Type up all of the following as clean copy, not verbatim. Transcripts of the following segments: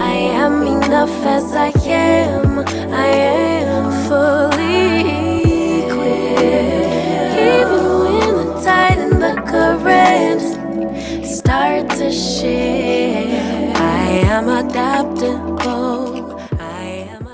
I am enough as I am. I am fully equipped. Even when the tide and the current start to shift, I am adaptable. I am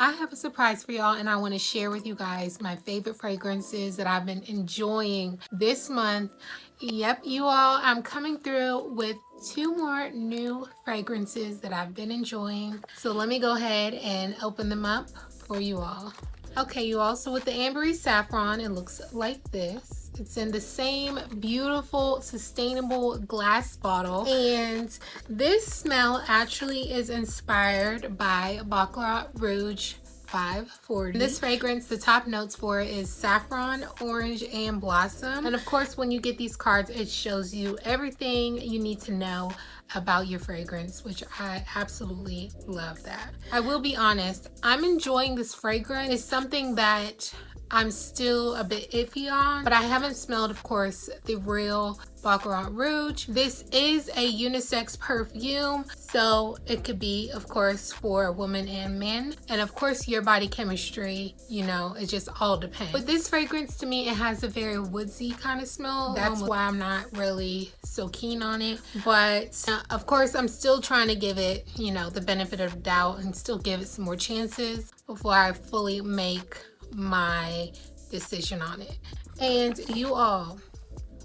I have a surprise for y'all, and I want to share with you guys my favorite fragrances that I've been enjoying this month. Yep, you all, I'm coming through with 2 more new fragrances that I've been enjoying. So let me go ahead and open them up for you all. Okay, you all, so with the Ambery Saffron, it looks like this. It's in the same beautiful, sustainable glass bottle. And this smell actually is inspired by Baccarat Rouge 540. This fragrance, the top notes for it is saffron, orange, and blossom. And of course, when you get these cards, it shows you everything you need to know about your fragrance, which I absolutely love that. I will be honest, I'm enjoying this fragrance. It's something that I'm still a bit iffy on, but I haven't smelled, of course, the real Baccarat Rouge. This is a unisex perfume, so it could be, of course, for women and men. And of course, your body chemistry, you know, it just all depends. But this fragrance, to me, it has a very woodsy kind of smell. That's why I'm not really so keen on it. But of course, I'm still trying to give it, you know, the benefit of the doubt and still give it some more chances before I fully make my decision on it. And you all,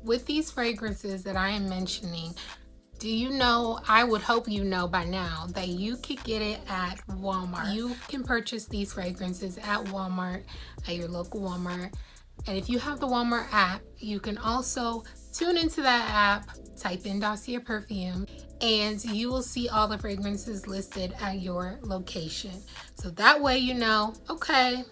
with these fragrances that I am mentioning, do you know, I would hope you know by now, that you could get it at Walmart. You can purchase these fragrances at Walmart, at your local Walmart. And if you have the Walmart app, you can also tune into that app, type in Dossier Perfume, and you will see all the fragrances listed at your location. So that way you know, okay,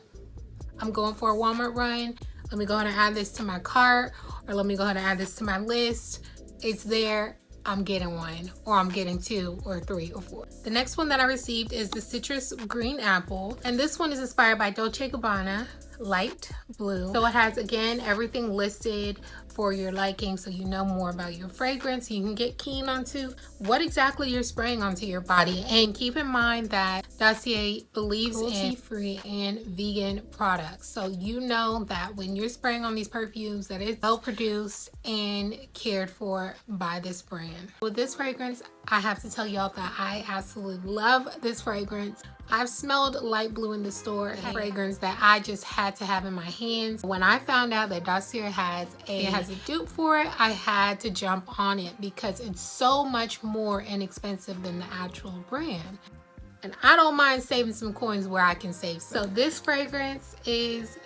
I'm going for a Walmart run. Let me go ahead and add this to my cart, or let me go ahead and add this to my list. It's there. I'm getting one, or I'm getting 2 or 3 or 4. The next one that I received is the Citrus Green Apple, and this one is inspired by Dolce & Gabbana Light Blue. So it has, again, everything listed for your liking, so you know more about your fragrance. You can get keen onto what exactly you're spraying onto your body. And keep in mind that Dossier believes in cruelty-free and vegan products, so you know that when you're spraying on these perfumes, that it's well produced and cared for by this brand. With this fragrance, I have to tell y'all that I absolutely love this fragrance. I've smelled Light Blue in the store, a fragrance that I just had to have in my hands. When I found out that Dossier has a dupe for it, I had to jump on it because it's so much more inexpensive than the actual brand. And I don't mind saving some coins where I can save some. So this fragrance is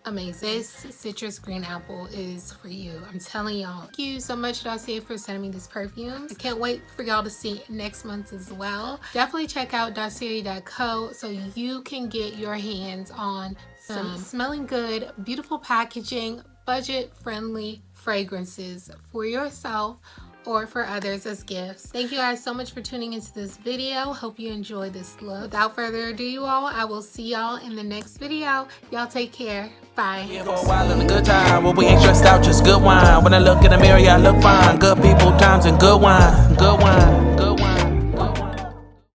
amazing. This Citrus Green Apple is for you. I'm telling y'all. Thank you so much, Dossier, for sending me this perfume. I can't wait for y'all to see it next month as well. Definitely check out dossier.co so you can get your hands on some smelling good, beautiful packaging, budget-friendly fragrances for yourself or for others as gifts. Thank you guys so much for tuning into this video. Hope you enjoyed this look. Without further ado, you all, I will see y'all in the next video. Y'all take care. Bye. Yeah, for a while in a good time, well, we ain't stressed out, just good wine. When I look in the mirror, yeah, I look fine. Good people, times, and good wine. Good wine, good wine.